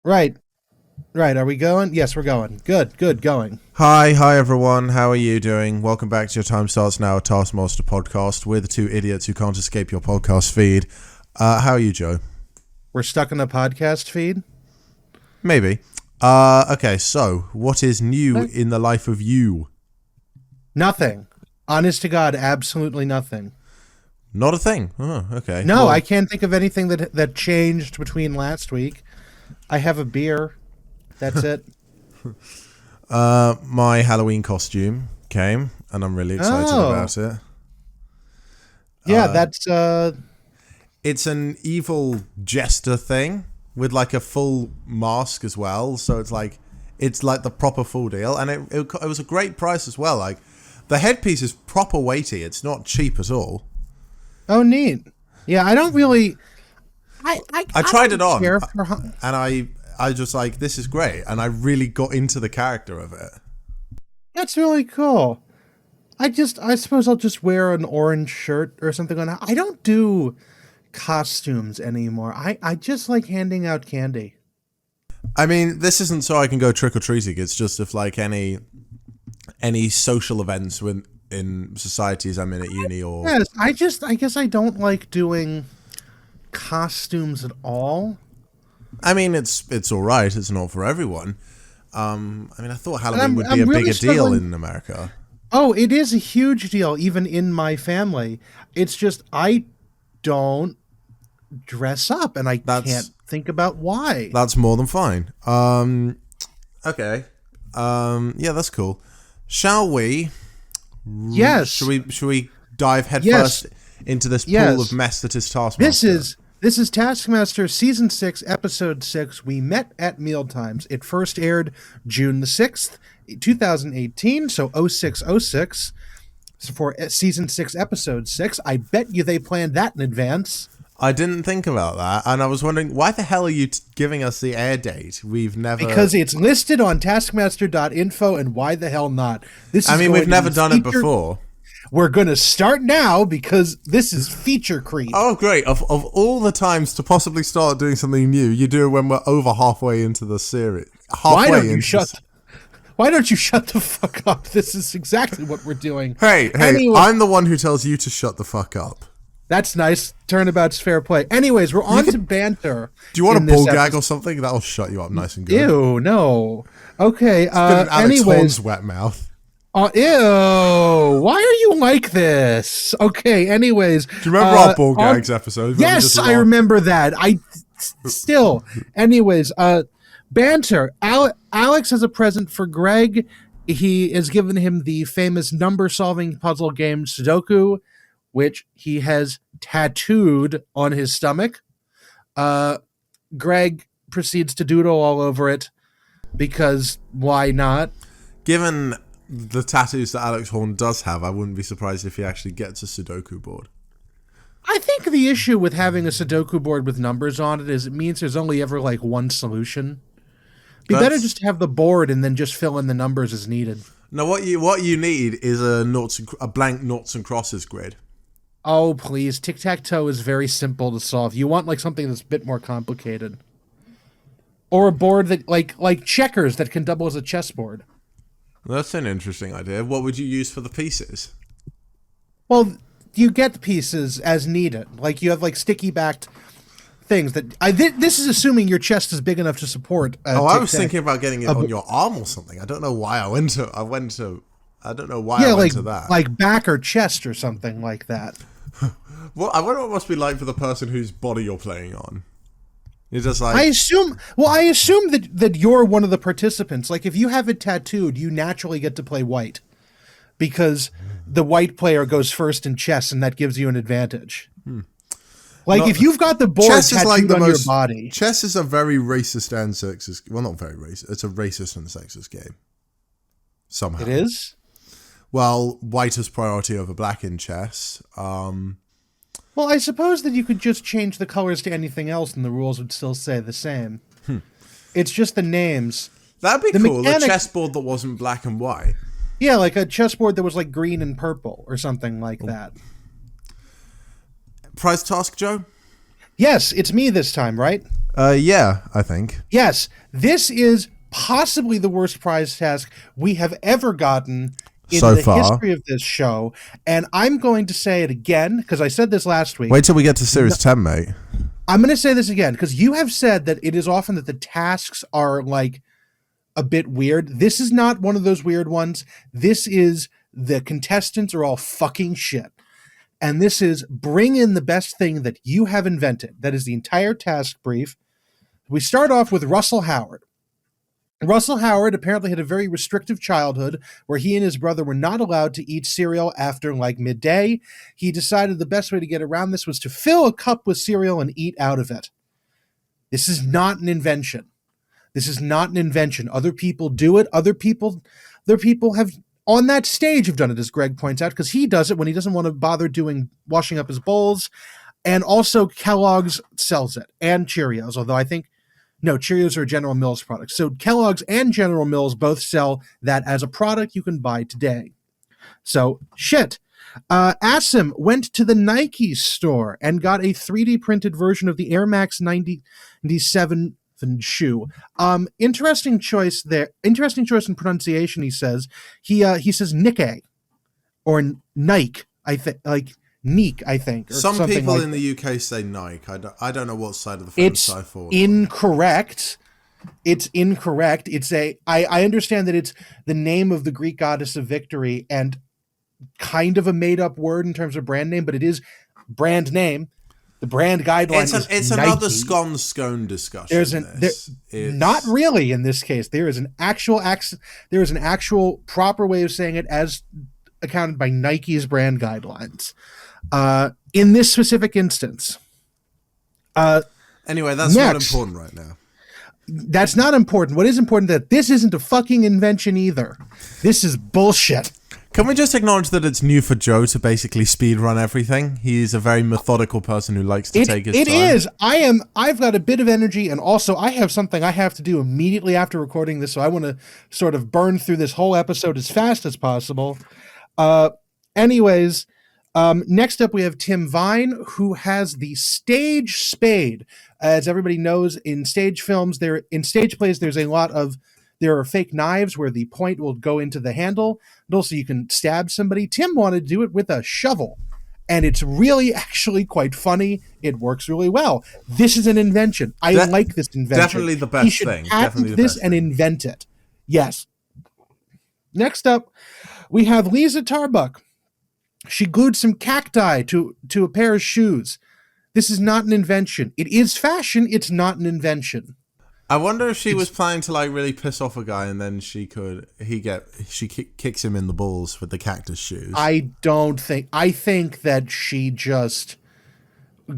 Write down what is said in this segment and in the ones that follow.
Right, right. Are we going? Yes, we're going. Good, good, going. Hi everyone. How are you doing? Welcome back to your Time Starts Now Taskmaster podcast. We're the two idiots who can't escape your podcast feed. How are you, Joe? We're stuck in a podcast feed. Maybe. Okay, so what is new in the life of you? Nothing. Honest to God, absolutely nothing. Not a thing. Oh, okay. No, Well, I can't think of anything that changed between last week. I have a beer. That's it. my Halloween costume came, and I'm really excited about it. Yeah, that's It's an evil jester thing with like a full mask as well, so it's like the proper full deal, and it was a great price as well. Like the headpiece is proper weighty; it's not cheap at all. oh neat. Yeah, I don't really. I tried it on, and I just like, this is great, and I really got into the character of it. that's really cool. I suppose I'll just wear an orange shirt or something on. I don't do costumes anymore. I just like handing out candy. I mean, this isn't so I can go trick or treating. It's just if like any social events in societies I'm in at uni or. Yes, I guess I don't like doing costumes at all. I mean, it's all right. It's not for everyone. I mean, I thought Halloween would be I'm a really bigger deal struggling. in America. Oh, it is a huge deal, even in my family. It's just I don't dress up, and I can't think about why. That's more than fine. Okay. Yeah, that's cool. Shall we? Yes. Should we dive headfirst into this pool of mess that is Taskmaster? This is Taskmaster Season 6, Episode 6. We met at mealtimes. It first aired June the 6th, 2018, so 0606. So for Season 6, Episode 6. I bet you they planned that in advance. I didn't think about that, and I was wondering, why the hell are you giving us the air date? We've never... Because it's listed on taskmaster.info, and why the hell not? We've never done it before. We're going to start now because this is feature creep. Oh, great. Of all the times to possibly start doing something new, you do it when we're over halfway into the series. Why don't you shut the fuck up? This is exactly what we're doing. Hey, anyway, I'm the one who tells you to shut the fuck up. That's nice. Turnabout's fair play. Anyways, we're on to banter. Do you want a bull gag or something? That'll shut you up nice and good. Ew, no. Okay, Alex Horn's wet mouth. Ew, why are you like this? Okay, anyways. Do you remember our bull gags episode? Yes, I remember that. Anyways, banter. Alex has a present for Greg. He has given him the famous number-solving puzzle game Sudoku, which he has tattooed on his stomach. Greg proceeds to doodle all over it, because why not? Given the tattoos that Alex Horn does have, I wouldn't be surprised if he actually gets a Sudoku board. I think the issue with having a Sudoku board with numbers on it is it means there's only ever like one solution. Be better just to have the board and then just fill in the numbers as needed. No, what you need is a blank noughts and crosses grid. Oh, please. Tic-tac-toe is very simple to solve. You want like something that's a bit more complicated. Or a board that like checkers that can double as a chessboard. That's an interesting idea. What would you use for the pieces? Well, you get pieces as needed. Like you have like sticky backed things that this is assuming your chest is big enough to support. I was thinking about getting it on your arm or something. I don't know why I went to that. Like back or chest or something like that. Well, I wonder what it must be like for the person whose body you're playing on. You're just like... I assume that you're one of the participants. Like, if you have it tattooed, you naturally get to play white. Because the white player goes first in chess, and that gives you an advantage. Like, if you've got the board tattooed on your body... Chess is a very racist and sexist... Well, not very racist. It's a racist and sexist game. Somehow. It is? Well, white is priority over black in chess. Well, I suppose that you could just change the colors to anything else and the rules would still say the same. It's just the names. That'd be cool, a chessboard that wasn't black and white. Yeah, like a chessboard that was like green and purple or something like that. Prize task, Joe? Yes, it's me this time, right? Yeah, I think. Yes, this is possibly the worst prize task we have ever gotten in So the far. history of this show. And I'm going to say it again because I said this last week. Wait till we get to Series 10, mate. I'm going to say this again because you have said that it is often that the tasks are like a bit weird. This is not one of those weird ones. This is the contestants are all fucking shit. And this is bring in the best thing that you have invented. That is the entire task brief. We start off with Russell Howard. Russell Howard apparently had a very restrictive childhood where he and his brother were not allowed to eat cereal after like midday. He decided the best way to get around this was to fill a cup with cereal and eat out of it. This is not an invention. This is not an invention. Other people do it. Other people have on that stage have done it, as Greg points out, because he does it when he doesn't want to bother washing up his bowls. And also Kellogg's sells it and Cheerios, although I think no, Cheerios are General Mills products. So Kellogg's and General Mills both sell that as a product you can buy today. So shit. Asim went to the Nike store and got a 3D printed version of the Air Max 97 shoe. Interesting choice there. Interesting choice in pronunciation. He says he says Nike or Nike. I think like Neek. I think or Some something people like in the UK say Nike. I don't know what side of the fence I fall. Incorrect. It's incorrect. I understand that it's the name of the Greek goddess of victory and kind of a made up word in terms of brand name, but it is brand name. The brand guideline It's Nike. another scone discussion. Not really in this case. There is an actual proper way of saying it as accounted by Nike's brand guidelines. In this specific instance. Anyway, that's not important right now. That's not important. What is important is that this isn't a fucking invention either. This is bullshit. Can we just acknowledge that it's new for Joe to basically speedrun everything? He's a very methodical person who likes to take his time. It is. I've got a bit of energy, and also I have something I have to do immediately after recording this, so I want to sort of burn through this whole episode as fast as possible. Anyways, next up we have Tim Vine, who has the stage spade. As everybody knows, in stage films, in stage plays, there are fake knives where the point will go into the handle, and also you can stab somebody. Tim wanted to do it with a shovel, and it's really actually quite funny. It works really well. This is an invention. I like this invention. Definitely the best thing. Patent this and invent it. Yes. Next up, we have Lisa Tarbuck. She glued some cacti to a pair of shoes. This is not an invention. It is fashion. It's not an invention. I wonder if she was planning to like really piss off a guy, and then she kicks him in the balls with the cactus shoes. I think that she just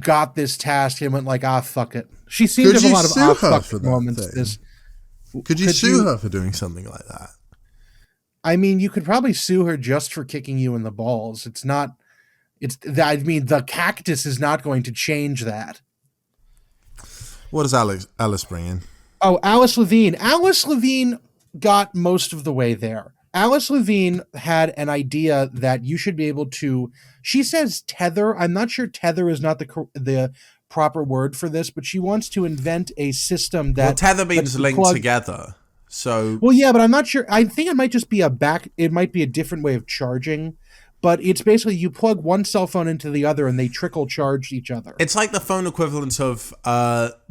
got this task and went like, fuck it. She seemed to have a lot of fuck it moments. Could you sue her for doing something like that? I mean, you could probably sue her just for kicking you in the balls. The cactus is not going to change that. What does Alice bring in? Oh, Alice Levine. Alice Levine got most of the way there. Alice Levine had an idea that you should be able to, she says tether. I'm not sure tether is not the proper word for this, but she wants to invent a system that... Well, tether means linked together. So... Well, yeah, but I'm not sure. I think it might just be it might be a different way of charging. But it's basically you plug one cell phone into the other and they trickle charge each other. It's like the phone equivalent of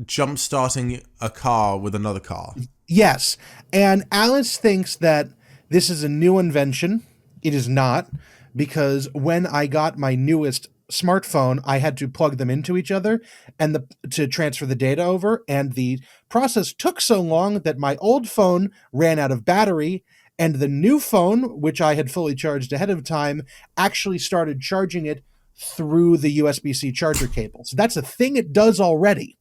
jump starting a car with another car. Yes. And Alice thinks that this is a new invention. It is not, because when I got my newest smartphone, I had to plug them into each other and to transfer the data over. And the process took so long that my old phone ran out of battery. And the new phone, which I had fully charged ahead of time, actually started charging it through the USB-C charger cable. So that's a thing it does already.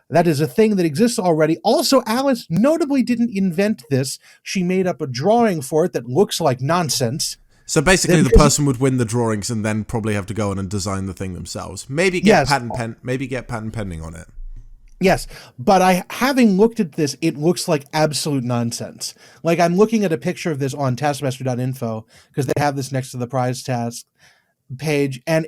That is a thing that exists already. Also, Alice notably didn't invent this. She made up a drawing for it that looks like nonsense. So basically the person would win the drawings and then probably have to go in and design the thing themselves. Maybe get patent pending on it. Yes, but having looked at this, it looks like absolute nonsense. Like, I'm looking at a picture of this on taskmaster.info because they have this next to the prize task page, and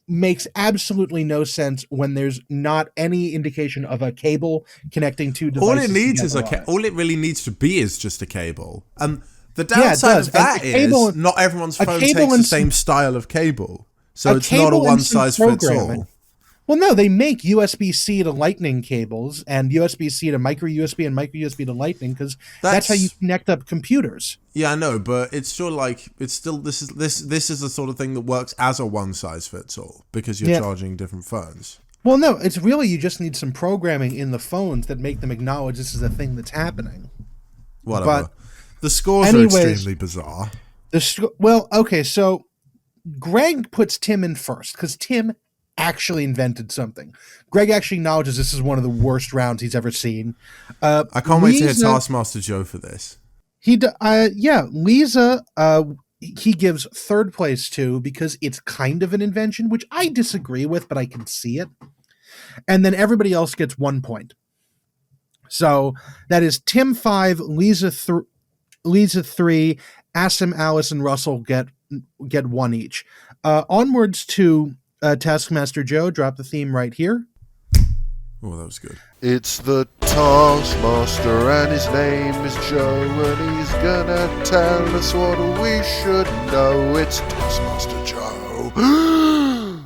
makes absolutely no sense when there's not any indication of a cable connecting two All devices. it needs is together on it. all it really needs to be is just a cable. And the Yeah, it downside does. of that And a cable- is not everyone's a phone cable takes the and same some- style of cable. So a it's not a cable and some one-size-fits-all. programming. Well, no, they make USB-C to Lightning cables and USB-C to micro USB and micro USB to Lightning because that's how you connect up computers. Yeah, I know, but it's still like this is the sort of thing that works as a one-size-fits-all because you're charging different phones. Well, no, it's really you just need some programming in the phones that make them acknowledge this is a thing that's happening. Whatever. But the scores are extremely bizarre. Well, okay, so Greg puts Tim in first because Tim actually invented something. Greg actually acknowledges this is one of the worst rounds he's ever seen. I can't wait to hear Taskmaster Joe for this. Lisa, he gives third place to because it's kind of an invention, which I disagree with, but I can see it. And then everybody else gets 1 point. So that is Tim 5, Lisa 3, Asim, Alice, and Russell get 1 each. Onwards to Taskmaster Joe. Drop the theme right here. Oh, that was good. It's the Taskmaster and his name is Joe and he's gonna tell us what we should know. It's Taskmaster Joe.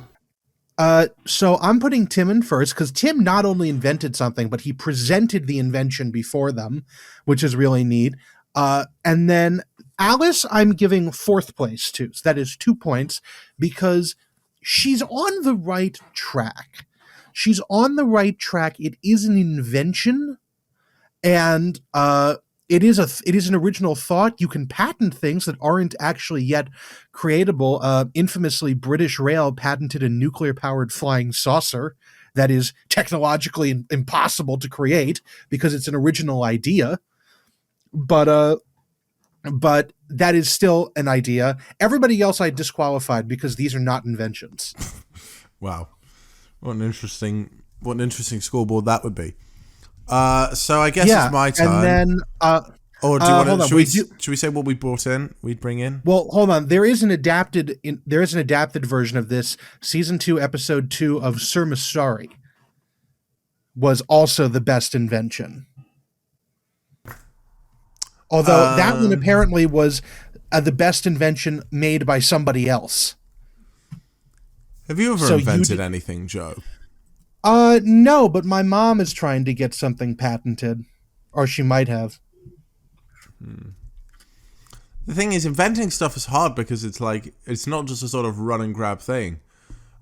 So I'm putting Tim in first because Tim not only invented something, but he presented the invention before them, which is really neat. And then Alice, I'm giving fourth place to. So that is 2 points because she's on the right track. She's on the right track. It is an invention, and it is an original thought. You can patent things that aren't actually yet creatable. Infamously, British Rail patented a nuclear-powered flying saucer that is technologically impossible to create because it's an original idea. But that is still an idea. Everybody else I disqualified because these are not inventions. Wow. What an interesting scoreboard that would be. So I guess it's my turn. And then or do you want to should we say what we brought in? We'd bring in? Well, hold on. There is an adapted version of this. Season 2, episode 2 of Sir Masari was also the best invention. Although that one apparently was the best invention made by somebody else. Have you ever invented anything, Joe? No, but my mom is trying to get something patented. Or she might have. The thing is, inventing stuff is hard because it's not just a sort of run and grab thing.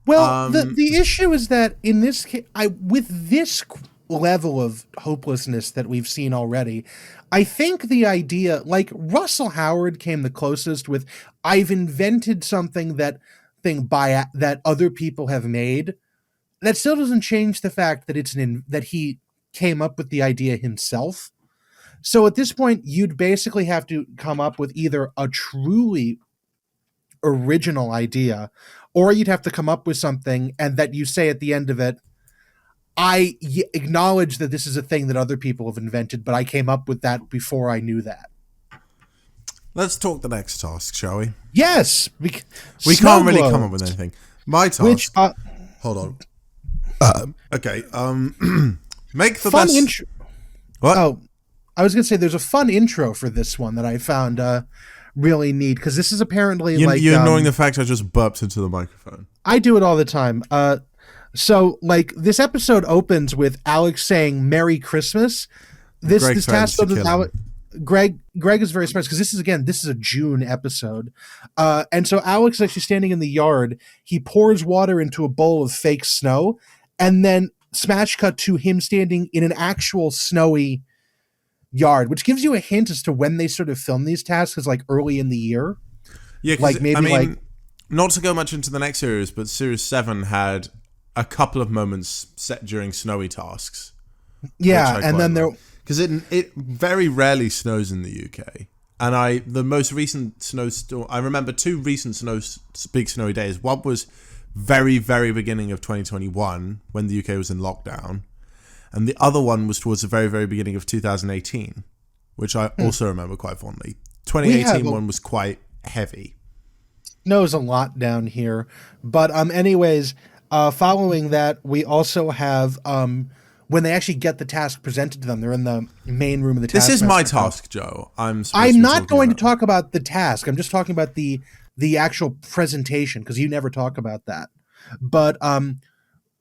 Well, the issue is that in this case, with this level of hopelessness that we've seen already, I think the idea, like Russell Howard came the closest with, I've invented something that other people have made. That still doesn't change the fact that that he came up with the idea himself. So at this point, you'd basically have to come up with either a truly original idea, or you'd have to come up with something and that you say at the end of it, I acknowledge that this is a thing that other people have invented, but I came up with that before I knew that. Let's talk the next task, shall we? Yes. We can't really come up with anything. My task. Hold on. Okay. Make the fun best. Intro. What? Oh, I was gonna say there's a fun intro for this one that I found really neat because this is apparently you're like ignoring the fact I just burped into the microphone. I do it all the time. So like this episode opens with Alex saying "Merry Christmas." This task with Alex. Greg is very smart because this is a June episode, and so Alex is actually standing in the yard. He pours water into a bowl of fake snow, and then smash cut to him standing in an actual snowy yard, which gives you a hint as to when they sort of film these tasks, is like early in the year. Yeah, like maybe not to go much into the next series, but Series 7 had a couple of moments set during snowy tasks. Yeah, and then there. Because it very rarely snows in the UK, and the most recent snowstorm, I remember 2 recent big snowy days. One was very, very beginning of 2021 when the UK was in lockdown, and the other one was towards the very, very beginning of 2018, which I also remember quite fondly. 2018 one was quite heavy. snows a lot down here. But anyways, following that, we also have when they actually get the task presented to them, they're in the main room of the task. This is my task, Joe. I'm not going to talk about the task. I'm just talking about the actual presentation, because you never talk about that. But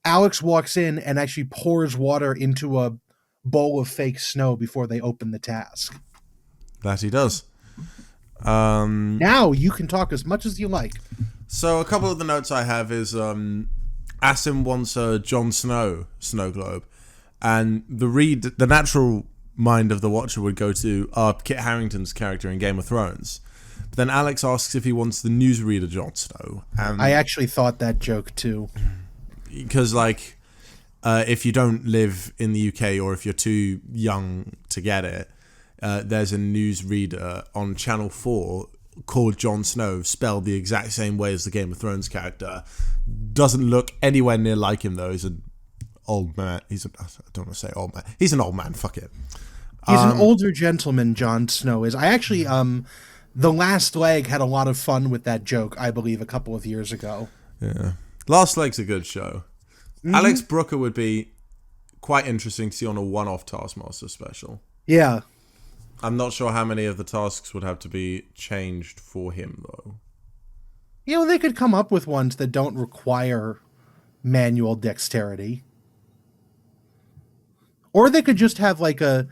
Alex walks in and actually pours water into a bowl of fake snow before they open the task. That he does. Now you can talk as much as you like. So a couple of the notes I have is Asim wants a Jon Snow snow globe, and the natural mind of the watcher would go to Kit Harington's character in Game of Thrones. But then Alex asks if he wants the newsreader Jon Snow. I actually thought that joke too. Because, like, if you don't live in the UK or if you're too young to get it, there's a newsreader on Channel 4 called Jon Snow, spelled the exact same way as the Game of Thrones character. Doesn't look anywhere near like him, though. He's an old man. I don't want to say old man. He's an old man. Fuck it. He's an older gentleman, Jon Snow is. I actually, The Last Leg had a lot of fun with that joke, I believe, a couple of years ago. Yeah. Last Leg's a good show. Mm-hmm. Alex Brooker would be quite interesting to see on a one-off Taskmaster special. Yeah. I'm not sure how many of the tasks would have to be changed for him, though. You know, they could come up with ones that don't require manual dexterity. Or they could just have like a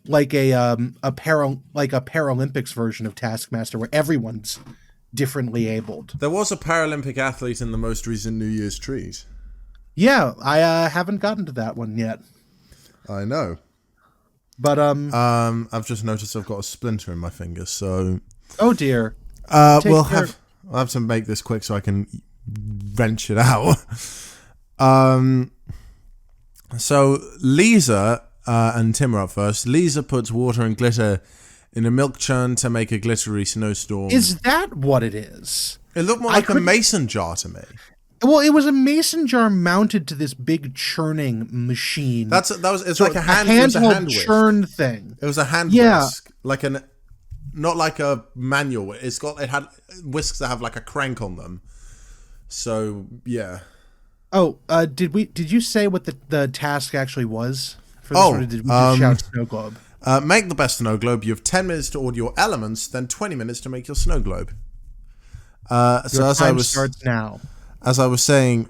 Paralympics version of Taskmaster where everyone's differently abled. There was a Paralympic athlete in the most recent New Year's treat. Yeah, I haven't gotten to that one yet. I know. But I've just noticed I've got a splinter in my finger, so oh dear. I'll have to make this quick so I can wrench it out. So Lisa and Tim are up first. Lisa puts water and glitter in a milk churn to make a glittery snowstorm. Is that what it is? It looked more like a mason jar to me. Well, it was a mason jar mounted to this big churning machine. It's like a handheld churn thing. It was a hand whisk, not like a manual. It had whisks that have like a crank on them. So yeah. Oh, did you say what the task actually was for this, or did we just shout snow globe? Make the best snow globe. You have 10 minutes to order your elements, then 20 minutes to make your snow globe. Starts now. As I was saying,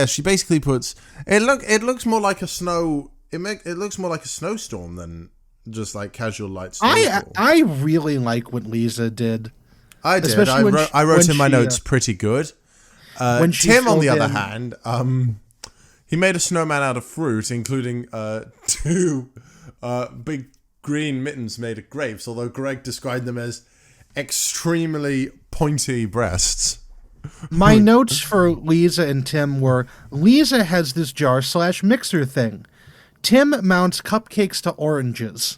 she basically puts it looks more like a snow. It looks more like a snowstorm than just like casual light snowstorm. I really like what Lisa did. I did. I wrote in my notes pretty good. Tim, on the other hand, he made a snowman out of fruit, including 2 big green mittens made of grapes. Although Greg described them as extremely pointy breasts. My notes for Lisa and Tim were: Lisa has this jar/mixer thing. Tim mounts cupcakes to oranges.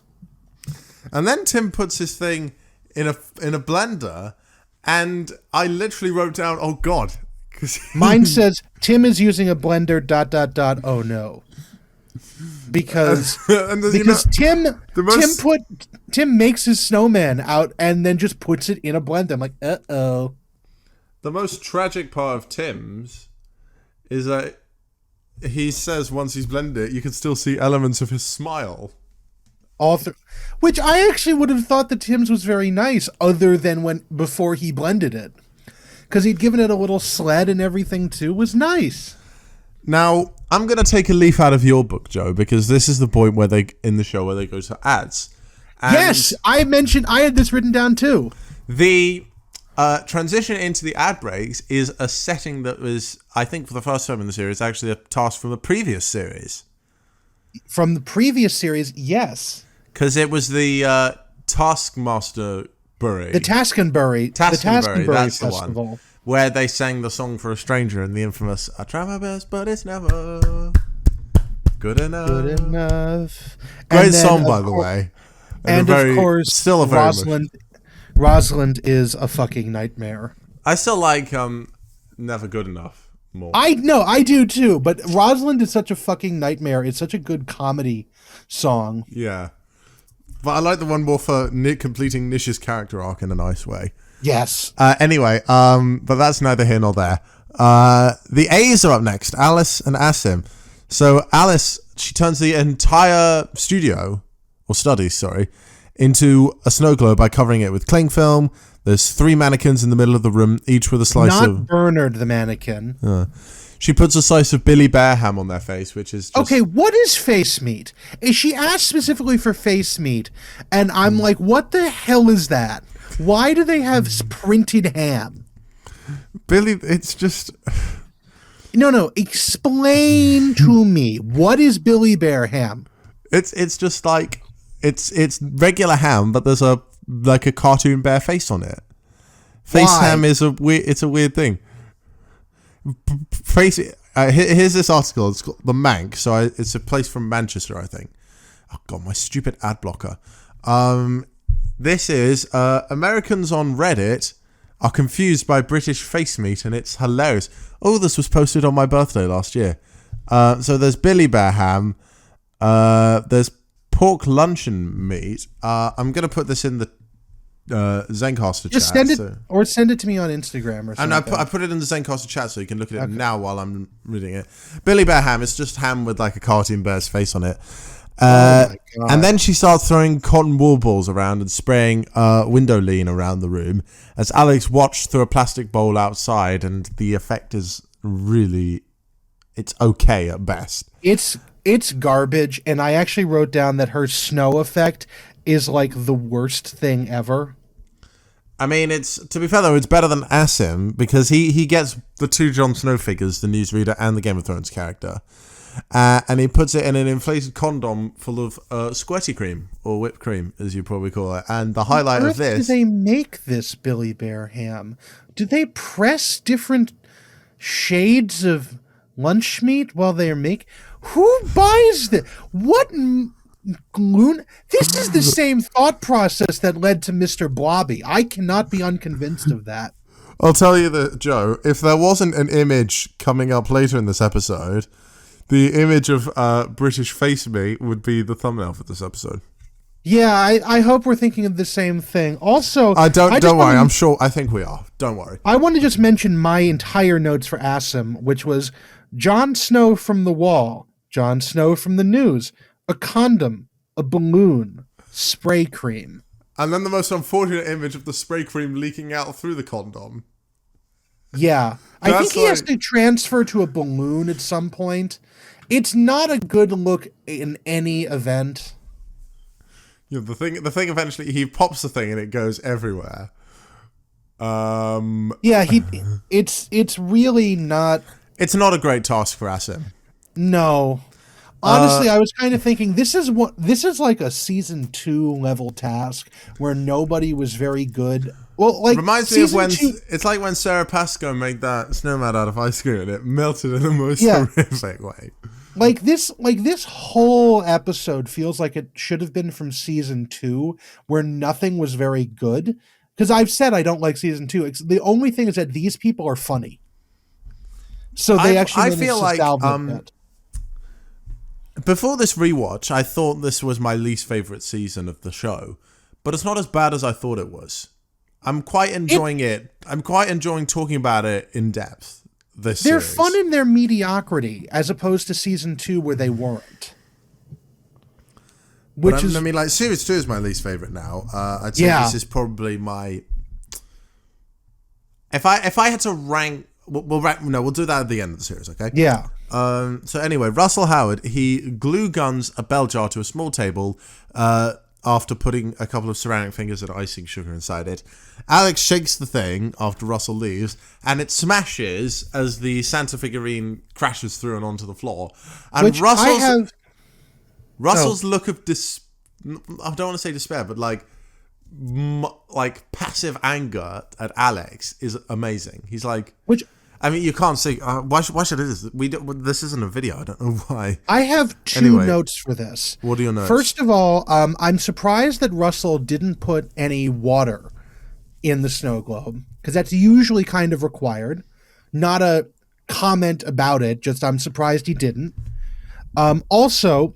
And then Tim puts his thing in a blender, and I literally wrote down, "Oh God." Mine says Tim is using a blender ... Oh no. Because Tim makes his snowman out and then just puts it in a blender. I'm like, uh-oh. The most tragic part of Tim's is that he says once he's blended it, you can still see elements of his smile. Which I actually would have thought that Tim's was very nice, other than before he blended it. Because he'd given it a little sled and everything too. It was nice. Now, I'm going to take a leaf out of your book, Joe, because this is the point where they go to ads. And yes, I had this written down too. The transition into the ad breaks is a setting that was, I think for the first time in the series, actually a task from the previous series. From the previous series, yes. Because it was the Taskmaster Bury. The Taskenbury. That's Festival. The one. Where they sang the song for a stranger in the infamous "I try my best, but it's never good enough." Good enough. Great song, by the way. And of course, still a very Rosalind is a fucking nightmare. I still like Never Good Enough more. I know, I do too, but Rosalind is such a fucking nightmare. It's such a good comedy song. Yeah. But I like the one more for completing Nish's character arc in a nice way. Yes. Anyway, but that's neither here nor there. The A's are up next, Alice and Asim. So Alice, she turns the entire studio, or study, sorry, into a snow globe by covering it with cling film. There's 3 mannequins in the middle of the room, each with a slice Not Bernard the mannequin. She puts a slice of Billy Bear ham on their face, which is just... Okay, what is face meat? She asked specifically for face meat, and I'm like, what the hell is that? Why do they have printed ham? Billy, it's just... No, explain to me. What is Billy Bear ham? It's just like... It's regular ham, but there's a cartoon bear face on it. Face Why? ham is a weird thing. Face. Here's this article. It's called The Manx. So it's a place from Manchester, I think. Oh god, my stupid ad blocker. This is Americans on Reddit are confused by British face meat, and it's hilarious. Oh, this was posted on my birthday last year. So there's Billy Bear ham. There's pork luncheon meat. I'm gonna put this in the Zencaster Just chat. send it to me on Instagram or something. And I put it in the Zencaster chat so you can look at it now while I'm reading it. Billy Bear ham is just ham with like a cartoon bear's face on it. And then she starts throwing cotton wool balls around and spraying window lean around the room as Alex watched through a plastic bowl outside, and the effect is really, it's okay at best. It's garbage, and I actually wrote down that her snow effect is like the worst thing ever. I mean, to be fair though, it's better than Asim because he gets the 2 Jon Snow figures, the newsreader and the Game of Thrones character, and he puts it in an inflated condom full of squirty cream, or whipped cream as you probably call it. And the highlight of this... Do they make this Billy Bear ham? Do they press different shades of lunch meat while they are making... Who buys this? What... This is the same thought process that led to Mr. Blobby. I cannot be unconvinced of that. I'll tell you that, Joe, if there wasn't an image coming up later in this episode, the image of British face meat would be the thumbnail for this episode. Yeah, I hope we're thinking of the same thing. Also, don't worry. I'm sure. I think we are. Don't worry. I want to just mention my entire notes for Asim, which was Jon Snow from the wall, Jon Snow from the news, a condom, a balloon, spray cream. And then the most unfortunate image of the spray cream leaking out through the condom. Yeah. I think he has to transfer to a balloon at some point. It's not a good look in any event. Yeah, the thing eventually, he pops the thing and it goes everywhere. Yeah, it's really not... It's not a great task for Asim. No. Honestly, I was kind of thinking this is like a season 2 level task where nobody was very good. Well, like reminds me of when it's like when Sarah Pascoe made that snowman out of ice cream and it melted in the most horrific way. Like this whole episode feels like it should have been from season 2 where nothing was very good. Because I've said I don't like season 2. The only thing is that these people are funny. So they I feel like before this rewatch, I thought this was my least favorite season of the show, but it's not as bad as I thought it was. I'm quite enjoying it. I'm quite enjoying talking about it in depth. They're series. Fun in their mediocrity, as opposed to season 2 where they weren't. I mean, like series 2 is my least favorite now. I'd say this is probably my. If I had to rank. We'll do that at the end of the series, okay? Yeah. So anyway, Russell Howard, he glue guns a bell jar to a small table after putting a couple of ceramic fingers and icing sugar inside it. Alex shakes the thing after Russell leaves, and it smashes as the Santa figurine crashes through and onto the floor. And Which Russell's look of I don't want to say despair, but like passive anger at Alex is amazing. He's like, I mean, you can't see. Why should it is? This isn't a video. I don't know why. I have two notes for this. What are your notes? First of all, I'm surprised that Russell didn't put any water in the snow globe, because that's usually kind of required. Not a comment about it, just I'm surprised he didn't. Also,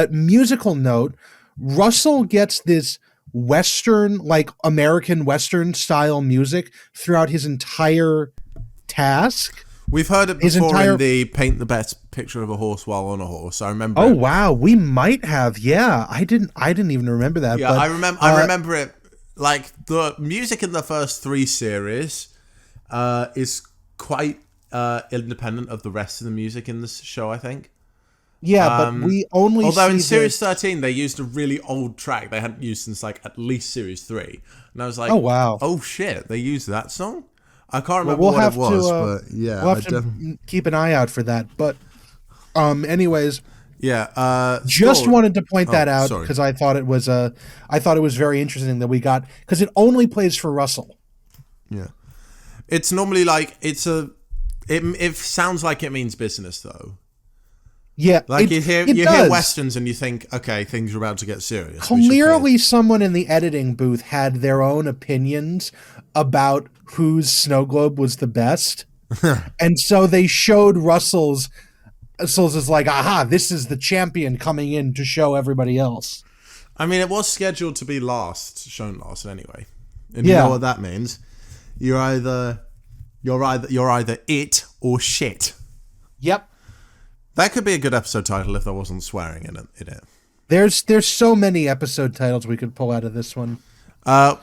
musical note, Russell gets this Western, like American Western style music throughout his entire task. We've heard it His before entire- in the paint the best picture of a horse while on a horse. I remember. Oh it. wow, we might have. Yeah, I didn't even remember that. Yeah, but, I remember it. Like the music in the first 3 series is quite independent of the rest of the music in this show, I think. Yeah, but we only. Although in see series 13 they used a really old track they hadn't used since like at least series 3, and I was like, Oh, wow. oh shit, they used that song. I can't remember we'll what have it was, to, but yeah, we'll have to keep an eye out for that. But, anyways, yeah. just Scott- wanted to point that out sorry. because I thought it was very interesting that we got, because it only plays for Russell. Yeah, it's normally like it sounds like it means business though. Yeah, Like you it hear does. westerns and you think, okay, things are about to get serious. We should Clearly, someone in the editing booth had their own opinions about whose snow globe was the best, and so they showed Russell's as like, aha, this is the champion coming in to show everybody else. I mean, it was scheduled to be shown last anyway. And Yeah. you know what that means? You're either it or shit. Yep. That could be a good episode title if there wasn't swearing in it. There's so many episode titles we could pull out of this one. Well,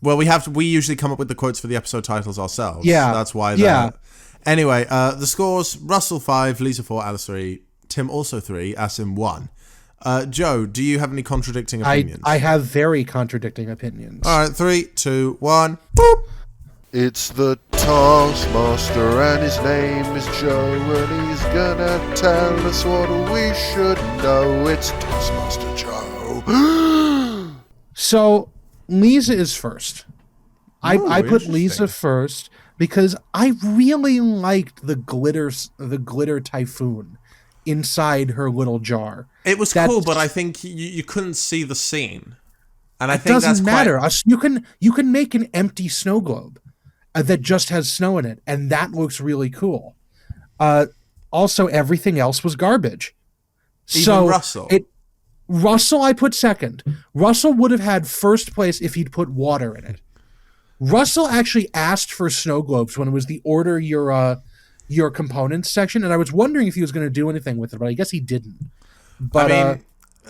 we usually come up with the quotes for the episode titles ourselves. Yeah. That's why. Yeah. Anyway, the scores: Russell 5, Lisa 4, Alice 3, Tim also 3, Asim 1. Joe, do you have any contradicting opinions? I have very contradicting opinions. All right, 3, 2, 1. Boop. It's the Taskmaster and his name is Joe and he's gonna tell us what we should know. It's Taskmaster Joe. So Lisa is first. Ooh, I put interesting. Lisa first because I really liked the glitter typhoon inside her little jar. It was That's- cool, but I think you couldn't see the scene, and I It think doesn't that's matter. Quite, You can make an empty snow globe that just has snow in it, and that looks really cool. Also, everything else was garbage. Even Russell. Russell, I put second. Russell would have had first place if he'd put water in it. Russell actually asked for snow globes when it was the order your components section, and I was wondering if he was going to do anything with it, but I guess he didn't. But I mean,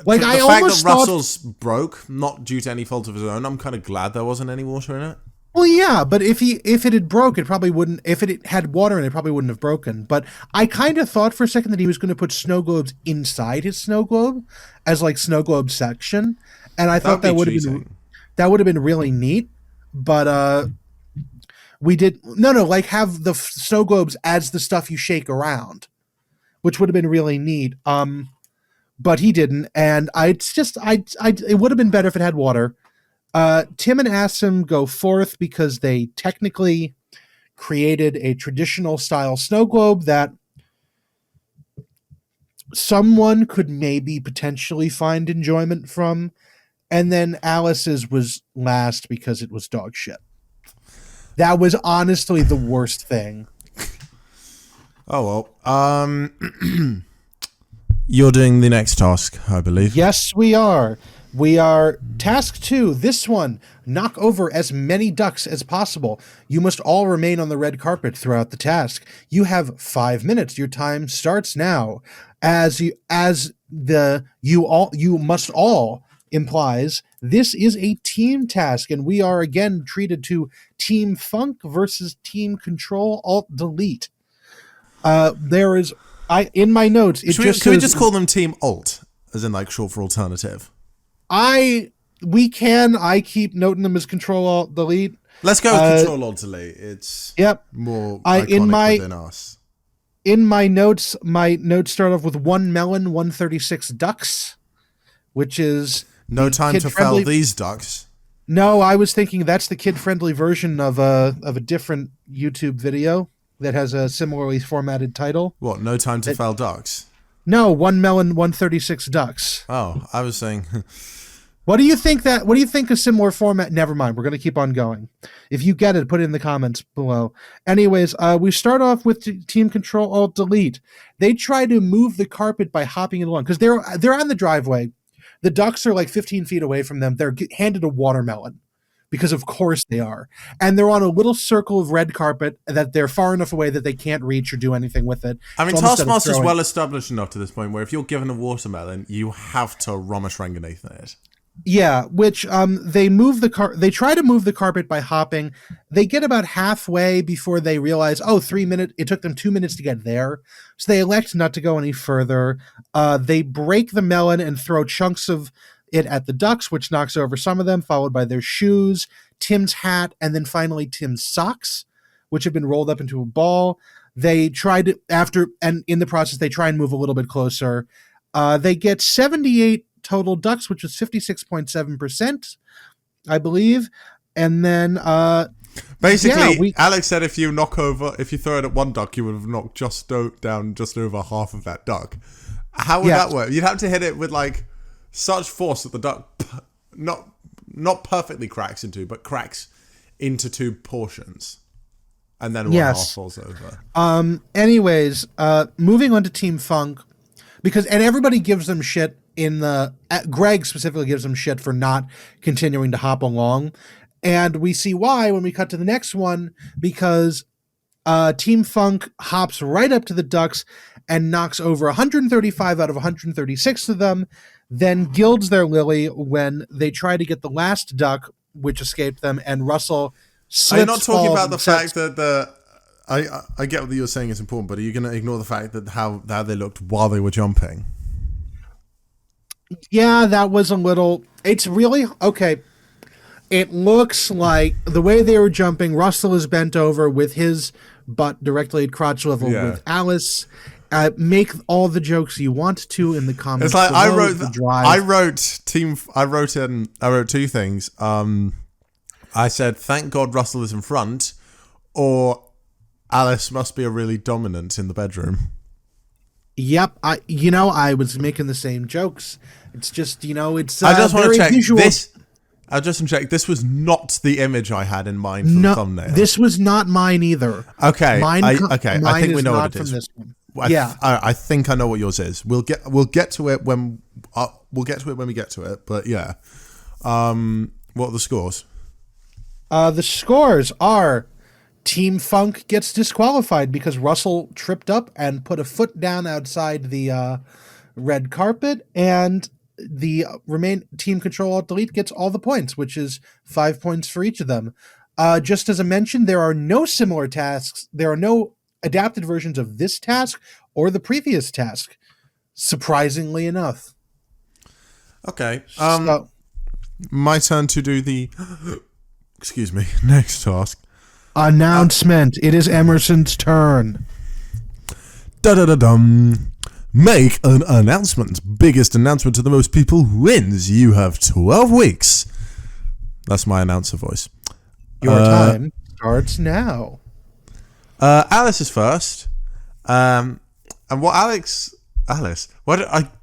like the I fact almost that thought, Russell's broke, not due to any fault of his own, I'm kind of glad there wasn't any water in it. well, yeah, but if it had broke, it probably wouldn't. If it had water in it, it probably wouldn't have broken. But I kind of thought for a second that he was going to put snow globes inside his snow globe as like snow globe section, and I thought that would have been really neat. But we did like have the snow globes as the stuff you shake around, which would have been really neat. But he didn't, and it would have been better if it had water. Tim and Asim go fourth because they technically created a traditional style snow globe that someone could maybe potentially find enjoyment from. And then Alice's was last because it was dog shit. That was honestly the worst thing. Oh well. You're doing the next task, I believe. Yes, we are. We are task 2. This one, knock over as many ducks as possible. You must all remain on the red carpet throughout the task. You have 5 minutes. Your time starts now. You must all implies this is a team task, and we are again treated to Team Funk versus Team Control Alt Delete. There is in my notes. Can we just call them Team Alt, as in like short for alternative? I keep noting them as Control Alt Delete. Let's go with Control Alt Delete. It's more iconic within us. In my notes start off with 1 melon, 136 ducks, which is no time to fell these ducks. No, I was thinking that's the kid-friendly version of a different YouTube video that has a similarly formatted title. What? No time to fell ducks? No, 1 melon, 136 ducks. Oh, I was saying. What do you think a similar format? Never mind. We're going to keep on going. If you get it, put it in the comments below. Anyways, we start off with Team Control Alt Delete. They try to move the carpet by hopping it along because they're on the driveway. The ducks are like 15 feet away from them. They're handed a watermelon because of course they are. And they're on a little circle of red carpet that they're far enough away that they can't reach or do anything with it. I mean, So instead of Taskmaster's throwing- well established enough to this point where if you're given a watermelon, you have to Ramesh Ranganathan it. Yeah, which they try to move the carpet by hopping. They get about halfway before they realize, 3 minutes. It took them 2 minutes to get there, so they elect not to go any further. They break the melon and throw chunks of it at the ducks, which knocks over some of them, followed by their shoes, Tim's hat, and then finally Tim's socks, which have been rolled up into a ball. They tried and in the process, they try and move a little bit closer. They get 78 total ducks, which is 56.7%, I believe. And then basically, Alex said if you throw it at one duck, you would have knocked down just over half of that duck. How would that work? You'd have to hit it with like such force that the duck not perfectly cracks into, but cracks into two portions, and then one half falls over. Anyways, moving on to Team Funk, and everybody gives them shit. Greg specifically gives them shit for not continuing to hop along, and we see why when we cut to the next one, because Team Funk hops right up to the ducks and knocks over 135 out of 136 of them, then gilds their lily when they try to get the last duck, which escaped them, and Russell slips. Are you not talking falls, about the fact that I get what you're saying is important, but are you going to ignore the fact that how they looked while they were jumping? Yeah, that was a little... It's really... Okay. It looks like the way they were jumping, Russell is bent over with his butt directly at crotch level with Alice. Make all the jokes you want to in the comments. It's like below. I wrote two things. I said, thank God Russell is in front, or Alice must be a really dominant in the bedroom. Yep, I was making the same jokes. It's just, it's I just want to check visual. I just want to check. This was not the image I had in mind for the thumbnail. This was not mine either. Okay, I think we know what it from is. This one. I think I know what yours is. We'll get to it when we get to it. But yeah, what are the scores? The scores are: Team Funk gets disqualified because Russell tripped up and put a foot down outside the red carpet, and the Team Control-Alt-Delete gets all the points, which is 5 points for each of them. Just as a mention, there are no similar tasks. There are no adapted versions of this task or the previous task, surprisingly enough. Okay. My turn to do the next task. Announcement. It is Emerson's turn. Da-da-da-dum. Make an announcement. Biggest announcement to the most people wins. You have 12 weeks. That's my announcer voice. Your time starts now. Alice is first. And what Alice,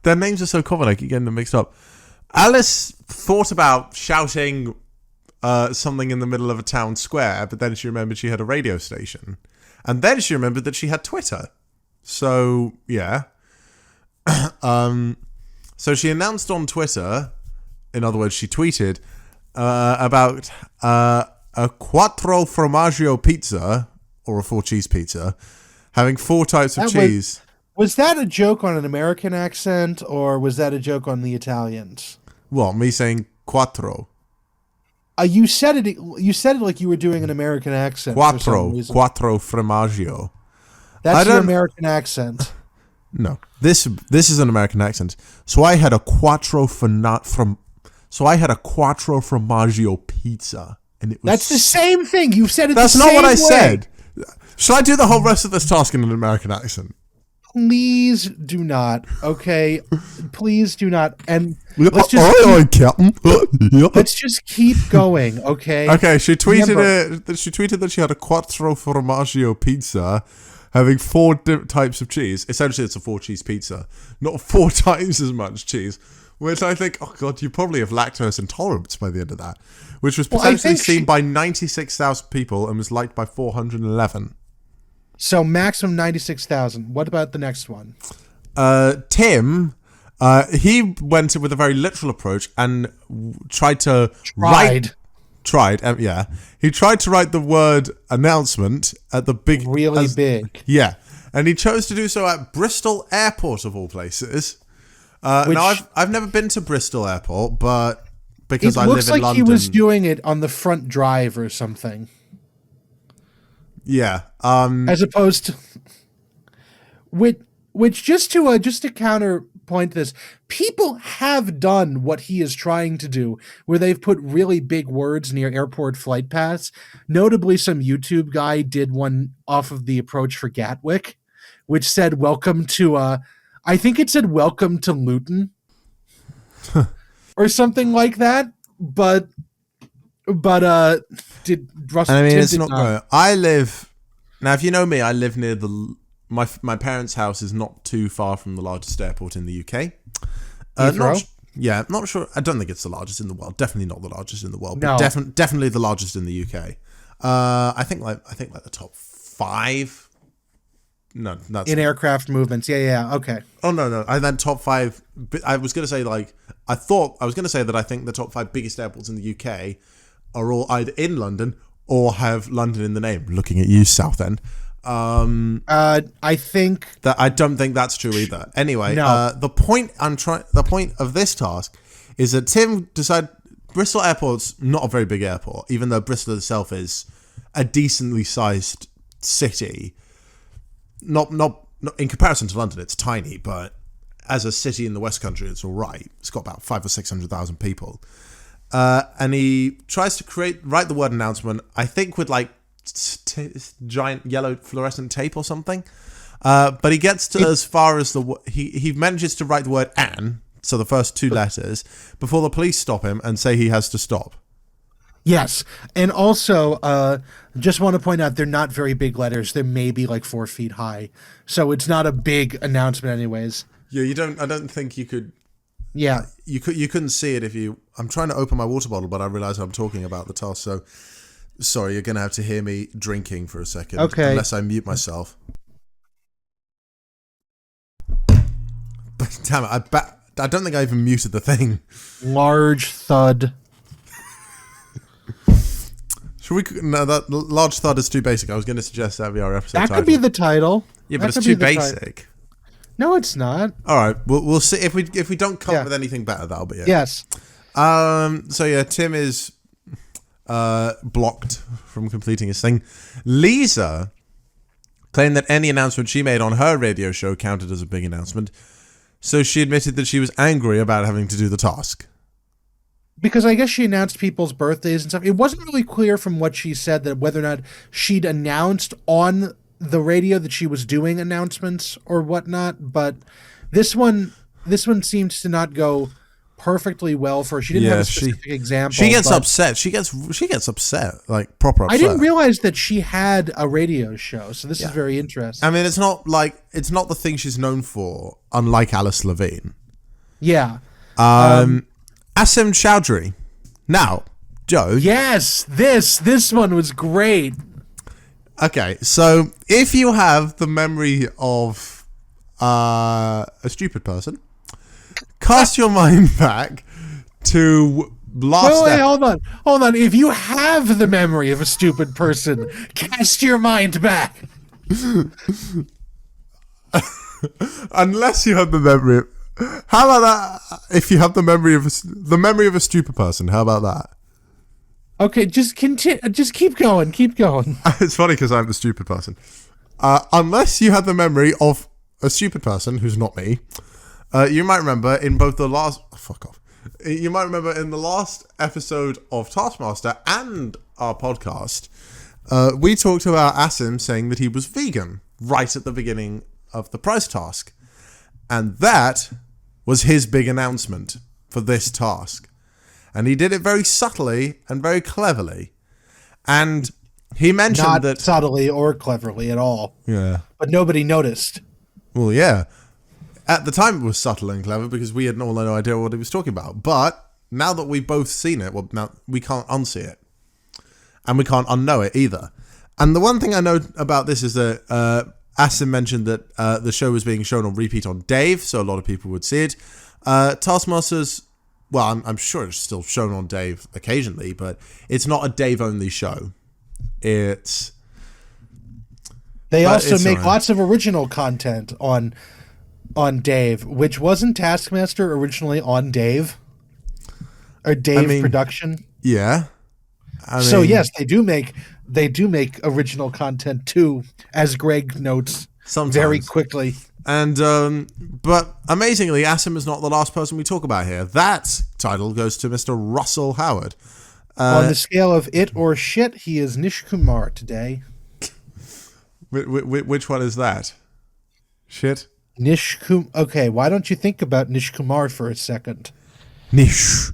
their names are so common, I keep getting them mixed up. Alice thought about shouting something in the middle of a town square, but then she remembered she had a radio station. And then she remembered that she had Twitter. So, yeah. So she announced on Twitter, in other words, she tweeted about a quattro formaggio pizza, or a 4-cheese pizza, having 4 types of cheese. Was that a joke on an American accent, or was that a joke on the Italians? What, me saying quattro? You said it like you were doing an American accent. Quattro formaggio. That's your American accent. No, this is an American accent. So I had a quattro formaggio pizza, and it was. That's the same thing. You said it. That's not what I said. Should I do the whole rest of this task in an American accent? Please do not. Okay, please do not. And let's just keep going. Okay. Okay. She tweeted She tweeted that she had a quattro formaggio pizza, having 4 types of cheese. Essentially, it's a 4-cheese pizza, not 4 times as much cheese. Which I think, oh god, you probably have lactose intolerance by the end of that. Which was potentially seen by 96,000 people and was liked by 411. So maximum 96,000. What about the next one? Tim He went with a very literal approach and tried to yeah. He tried to write the word announcement at the big... Really big. Yeah. And he chose to do so at Bristol Airport, of all places. Now, I've never been to Bristol Airport, but because I live in London... It looks like he was doing it on the front drive or something. Yeah. As opposed to... Which just to counterpoint this, people have done what he is trying to do, where they've put really big words near airport flight paths. Notably, some YouTube guy did one off of the approach for Gatwick, which said "Welcome to," I think it said "Welcome to Luton," or something like that. But did Russell? I mean, it's not great. I live now. If you know me, I live near the. My parents' house is not too far from the largest airport in the UK. Not sure. I don't think it's the largest in the world. Definitely not the largest in the world. But definitely the largest in the UK. I think like the top 5. No, that's in aircraft movements. Yeah. Okay. Oh no. I meant top 5. I was going to say that I think the top 5 biggest airports in the UK are all either in London or have London in the name. Looking at you, Southend. I think that I don't think that's true either. Anyway, no. The point of this task is that Tim decided Bristol Airport's not a very big airport, even though Bristol itself is a decently sized city. Not in comparison to London, it's tiny, but as a city in the West Country, it's all right. It's got about 500,000 or 600,000 people, and he tries to write the word announcement. I think with like giant yellow fluorescent tape or something, but he gets to as far as he manages to write the word "an," so the first 2 letters, before the police stop him and say he has to stop. Yes, and also just want to point out they're not very big letters. They're maybe like 4 feet high, so it's not a big announcement, anyways. Yeah, you don't. I don't think you could. Yeah, you couldn't see it if you. I'm trying to open my water bottle, but I realize I'm talking about the task, so. Sorry, you're going to have to hear me drinking for a second. Okay. Unless I mute myself. But damn it, I don't think I even muted the thing. Large thud. Should we... No, that large thud is too basic. I was going to suggest that be our episode That title. could be the title. Yeah, but it's too basic. No, it's not. All right, we'll see. If we don't come up with anything better, that'll be it. Yes. So yeah, Tim is... blocked from completing his thing. Lisa claimed that any announcement she made on her radio show counted as a big announcement, so she admitted that she was angry about having to do the task. Because I guess she announced people's birthdays and stuff. It wasn't really clear from what she said that whether or not she'd announced on the radio that she was doing announcements or whatnot, but this one seems to not go perfectly well for her. She didn't have a specific example. She gets upset. She gets upset, like proper upset. I didn't realize that she had a radio show, so this is very interesting. I mean, it's not the thing she's known for, unlike Alice Levine. Yeah. Asim Chowdhury. Now, Joe. Yes, this one was great. Okay, so if you have the memory of a stupid person, cast your mind back to last... Wait, hold on. If you have the memory of a stupid person, cast your mind back. Unless you have the memory of... How about that? If you have the memory of a stupid person, how about that? Okay, just continue. Just keep going. It's funny because I'm the stupid person. Unless you have the memory of a stupid person who's not me, you might remember in both the last... Fuck off. You might remember in the last episode of Taskmaster and our podcast, we talked about Asim saying that he was vegan right at the beginning of the prize task. And that was his big announcement for this task. And he did it very subtly and very cleverly. And he mentioned that... Not subtly or cleverly at all. Yeah. But nobody noticed. Well, yeah. At the time, it was subtle and clever because we had no idea what he was talking about. But now that we've both seen it, well, now we can't unsee it. And we can't unknow it either. And the one thing I know about this is that Asim mentioned that the show was being shown on repeat on Dave, so a lot of people would see it. Taskmaster's, well, I'm sure it's still shown on Dave occasionally, but it's not a Dave-only show. They also make lots of original content on Dave, which wasn't Taskmaster originally on Dave? Or Dave production? Yeah. So yes, they do make original content too, as Greg notes sometimes. Very quickly. And but amazingly, Asim is not the last person we talk about here. That title goes to Mr. Russell Howard. On the scale of it or shit, he is Nish Kumar today. Which one is that? Shit? Okay, why don't you think about Nish Kumar for a second? Nish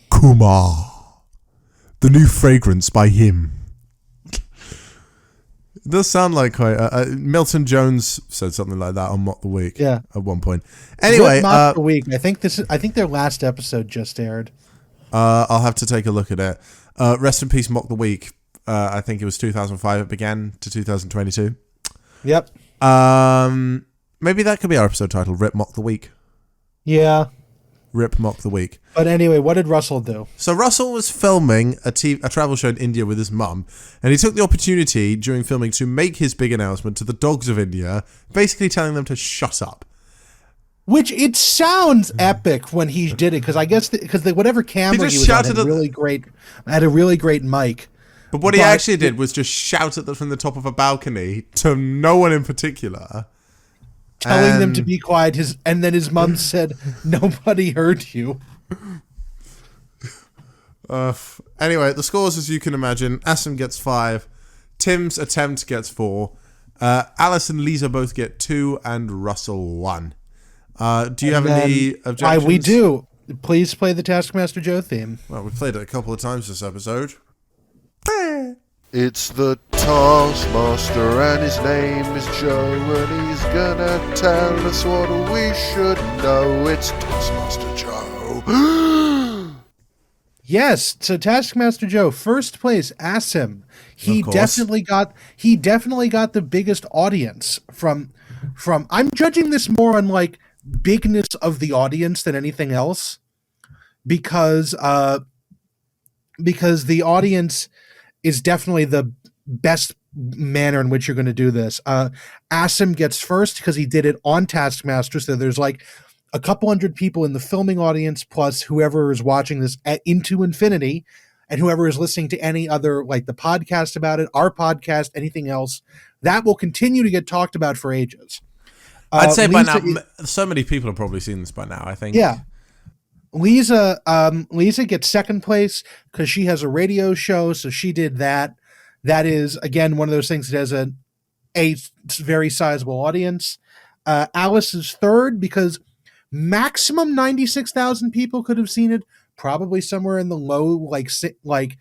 Kumar. The new fragrance by him. It does sound like quite... Milton Jones said something like that on Mock the Week at one point. Anyway... Mock the Week. I think their last episode just aired. I'll have to take a look at it. Rest in peace, Mock the Week. I think it was 2005 it began to 2022. Yep. Maybe that could be our episode title, Rip Mock the Week. Yeah. Rip Mock the Week. But anyway, what did Russell do? So Russell was filming a travel show in India with his mum, and he took the opportunity during filming to make his big announcement to the dogs of India, basically telling them to shut up. Which it sounds epic when he did it, because I guess because whatever camera he was on had a really great mic. But what he actually did was just shout at them from the top of a balcony to no one in particular. Telling them to be quiet, and then his mum said, "Nobody heard you." Anyway, the scores, as you can imagine, Asim gets 5, Tim's attempt gets 4, Alice and Lisa both get 2, and Russell 1. Do you have any objections? We do. Please play the Taskmaster Joe theme. Well, we played it a couple of times this episode. It's the Taskmaster and his name is Joe, and he's gonna tell us what we should know. It's Taskmaster Joe. Yes, so Taskmaster Joe, first place, Asim. He definitely got the biggest audience from I'm judging this more on like bigness of the audience than anything else, because the audience is definitely the best manner in which you're going to do this. Asim gets first because he did it on Taskmaster, so there's like a couple hundred people in the filming audience, plus whoever is watching this into infinity, and whoever is listening to any other, like the podcast about it, our podcast, anything else, that will continue to get talked about for ages. I'd say by now, so many people have probably seen this by now, I think. Yeah. Lisa gets second place because she has a radio show, so she did that. That is, again, one of those things that has a very sizable audience. Alice is third because maximum 96,000 people could have seen it, probably somewhere in the low, like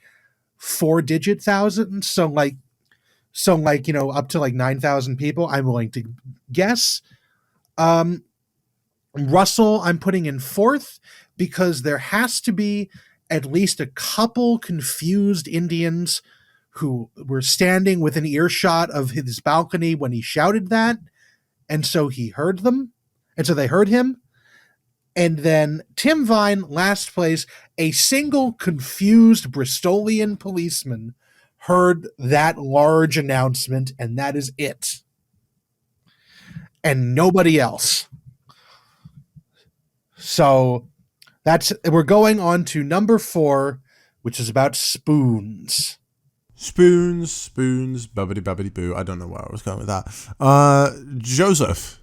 4-digit thousand. So up to like 9,000 people, I'm willing to guess. Russell, I'm putting in fourth because there has to be at least a couple confused Indians who were standing within earshot of his balcony when he shouted that. And so he heard them. And so they heard him. And then Tim Vine, last place, a single confused Bristolian policeman heard that large announcement, and that is it. And nobody else. So we're going on to number 4, which is about spoons. Spoons, bubbity bubbity boo. I don't know where I was going with that. Joseph,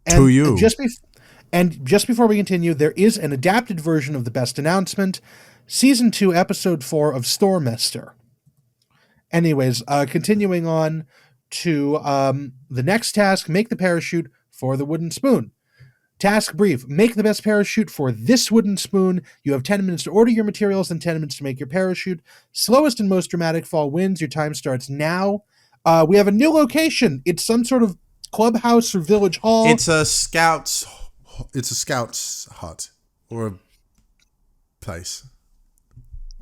to you. Just before we continue, there is an adapted version of the best announcement, season 2, episode 4 of Stormester. Anyways, continuing on to the next task, make the parachute for the wooden spoon. Task brief, make the best parachute for this wooden spoon. You have 10 minutes to order your materials and 10 minutes to make your parachute. Slowest and most dramatic fall wins. Your time starts now. We have a new location. It's some sort of clubhouse or village hall. It's a scout's hut or a place.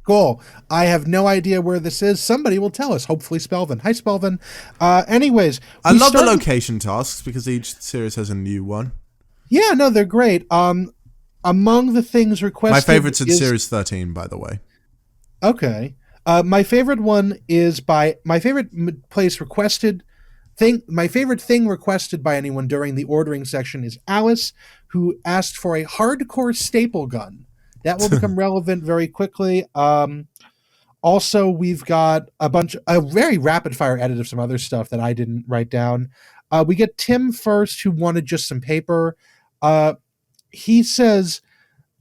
Cool. I have no idea where this is. Somebody will tell us. Hopefully Spelvin. Hi, Spelvin. Anyways. I love the location tasks because each series has a new one. Yeah, no, they're great. Among the things requested... My favorite's in Series 13, by the way. Okay. My favorite one is by... My favorite place requested... My favorite thing requested by anyone during the ordering section is Alice, who asked for a hardcore staple gun. That will become relevant very quickly. Also, we've got a very rapid fire edit of some other stuff that I didn't write down. We get Tim first, who wanted just some paper. He says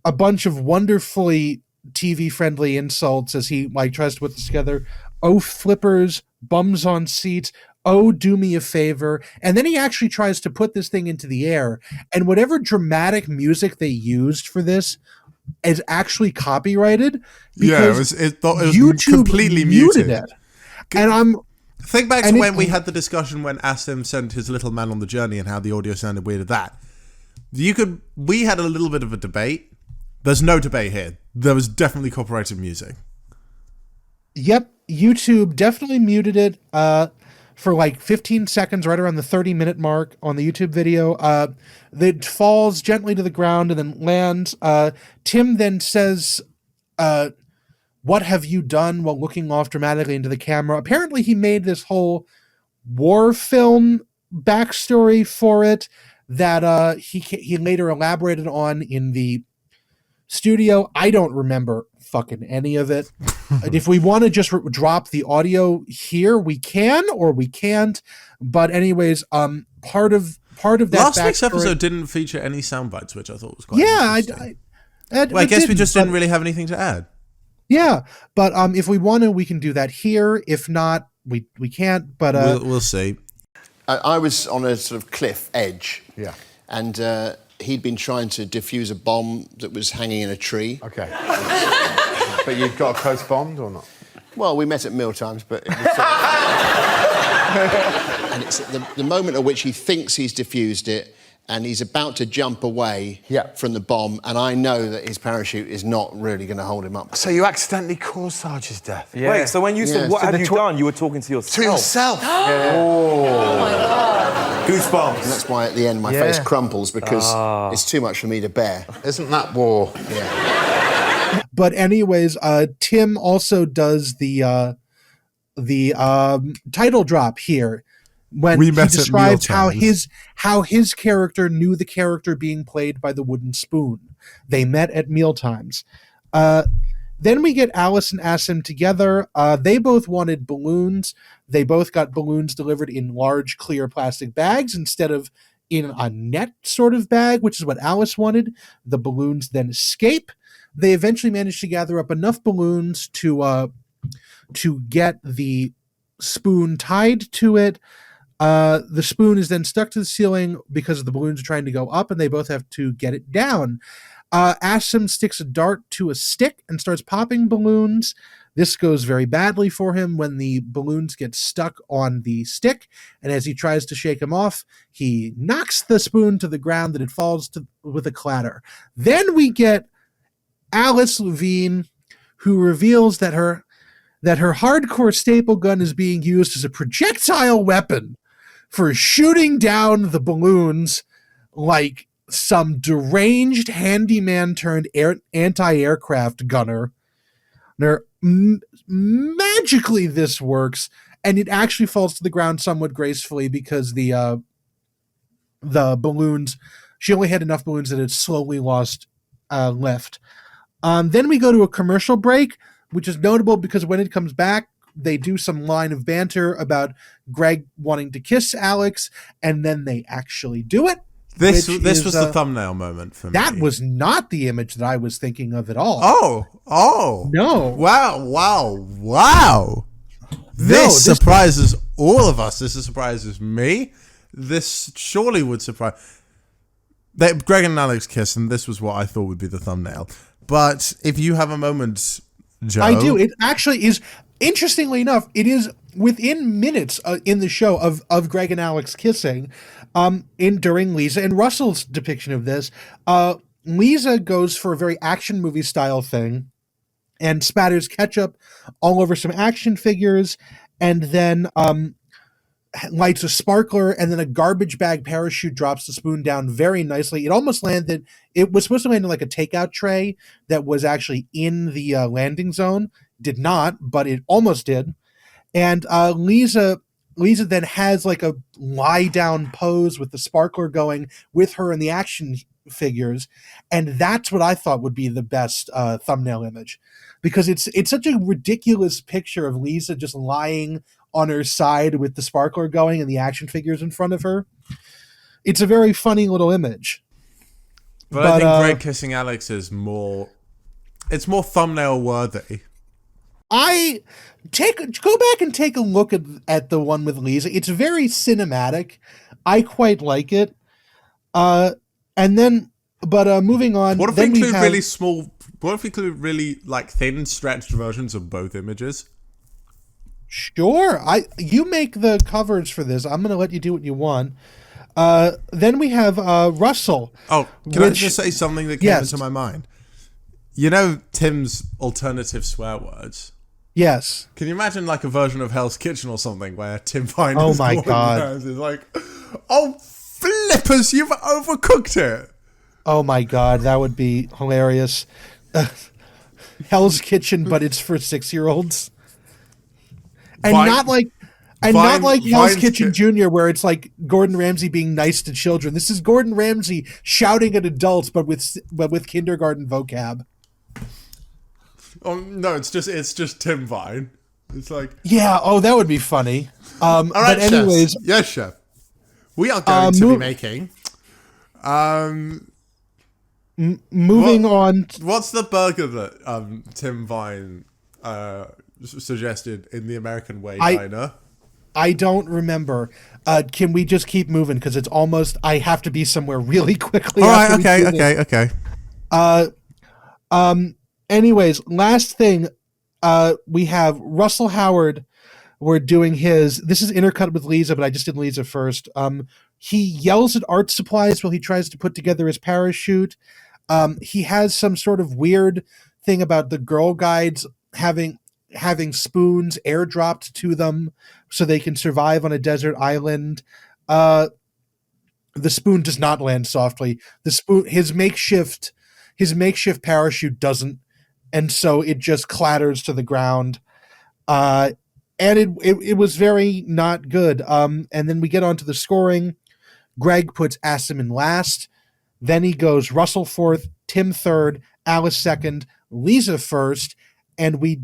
a bunch of wonderfully TV-friendly insults as he tries to put this together. Oh, flippers, bums on seats. Oh, do me a favor. And then he actually tries to put this thing into the air. And whatever dramatic music they used for this is actually copyrighted. Yeah, it was YouTube completely muted. It. And think back to when we had the discussion when Asim sent his Little Man on the Journey and how the audio sounded weird at that. We had a little bit of a debate. There's no debate here. There was definitely copyrighted music. Yep, YouTube definitely muted it for 15 seconds, right around the 30-minute mark on the YouTube video. It falls gently to the ground and then lands. Tim then says, what have you done, while looking off dramatically into the camera. Apparently he made this whole war film backstory for it that he later elaborated on in the studio. I don't remember fucking any of it. If we want to just drop the audio here, we can, or we can't. But anyways, part of that last week's episode didn't feature any sound bites, which I thought was quite interesting. I guess we just didn't really have anything to add. Yeah, but if we want to, we can do that here. If not, we can't. But we'll see. I was on a sort of cliff edge. Yeah. And he'd been trying to defuse a bomb that was hanging in a tree. Okay. But you've got a close bond or not? Well, we met at mealtimes, but... It was and it's at the moment at which he thinks he's defused it, and he's about to jump away from the bomb, and I know that his parachute is not really going to hold him up. So you accidentally caused Sarge's death? Yeah. Wait, so when you said, what have you done, you were talking to yourself? To yourself? Yeah. Oh, my God. Goosebumps. And that's why at the end my face crumples, because it's too much for me to bear. Isn't that war? Yeah. But anyways, Tim also does the title drop here when he describes how his character knew the character being played by the wooden spoon. They met at mealtimes. Then we get Alice and Asim together. They both wanted balloons. They both got balloons delivered in large, clear plastic bags instead of in a net sort of bag, which is what Alice wanted. The balloons then escape. They eventually managed to gather up enough balloons to get the spoon tied to it. The spoon is then stuck to the ceiling because the balloons are trying to go up, and they both have to get it down. Asim sticks a dart to a stick and starts popping balloons. This goes very badly for him when the balloons get stuck on the stick, and as he tries to shake them off, he knocks the spoon to the ground and it falls with a clatter. Then we get Alice Levine, who reveals that her hardcore staple gun is being used as a projectile weapon for shooting down the balloons like some deranged handyman turned anti-aircraft gunner. Magically this works, and it actually falls to the ground somewhat gracefully because the balloons, she only had enough balloons that it slowly lost lift. Then we go to a commercial break, which is notable because when it comes back, they do some line of banter about Greg wanting to kiss Alex, and then they actually do it. This was the thumbnail moment for me. That was not the image that I was thinking of at all. Oh. No. Wow. This surprises all of us. This surprises me. This surely would surprise... Greg and Alex kiss, and this was what I thought would be the thumbnail. But if you have a moment, Joe... I do. It actually is... Interestingly enough, it is within minutes in the show of Greg and Alex kissing during Lisa and Russell's depiction of this. Lisa goes for a very action movie style thing, and spatters ketchup all over some action figures, and then lights a sparkler, and then a garbage bag parachute drops the spoon down very nicely. It almost landed. It was supposed to land in like a takeout tray that was actually in the landing zone. Did not, but it almost did. And Lisa then has like a lie down pose with the sparkler going with her and the action figures, and that's what I thought would be the best thumbnail image, because it's such a ridiculous picture of Lisa just lying on her side with the sparkler going and the action figures in front of her. It's a very funny little image. But I think Greg kissing Alex is more. It's more thumbnail worthy. Go back and take a look at the one with Lisa. It's very cinematic. I quite like it. Moving on. What if we include really small? What if we include really like thin, stretched versions of both images? Sure. You make the covers for this. I'm going to let you do what you want. Then we have Russell. Oh, can I just say something that came into my mind? You know Tim's alternative swear words? Yes. Can you imagine like a version of Hell's Kitchen or something where Tim Vine oh my God. is like, oh, flippers, you've overcooked it. Oh my God, that would be hilarious. Hell's Kitchen, but it's for 6-year-olds. And not like Hell's Kitchen Jr., where it's like Gordon Ramsay being nice to children. This is Gordon Ramsay shouting at adults, but with kindergarten vocab. Oh no, it's just Tim Vine. It's like, yeah. Oh, that would be funny. All right, but anyways, chefs. Yes, chef. We are going to be making. Moving on. What's the burger that Tim Vine suggested in the American Way diner? I don't remember. Can we just keep moving, because it's almost. I have to be somewhere really quickly. All right. Okay. Anyways, last thing, we have Russell Howard. We're doing his. This is intercut with Lisa, but I just did Lisa first. He yells at art supplies while he tries to put together his parachute. He has some sort of weird thing about the Girl Guides having spoons airdropped to them so they can survive on a desert island. The spoon does not land softly. His makeshift parachute doesn't. And so it just clatters to the ground. And it was very not good. And then we get onto the scoring. Greg puts Asim in last. Then he goes Russell fourth, Tim third, Alice second, Lisa first. And we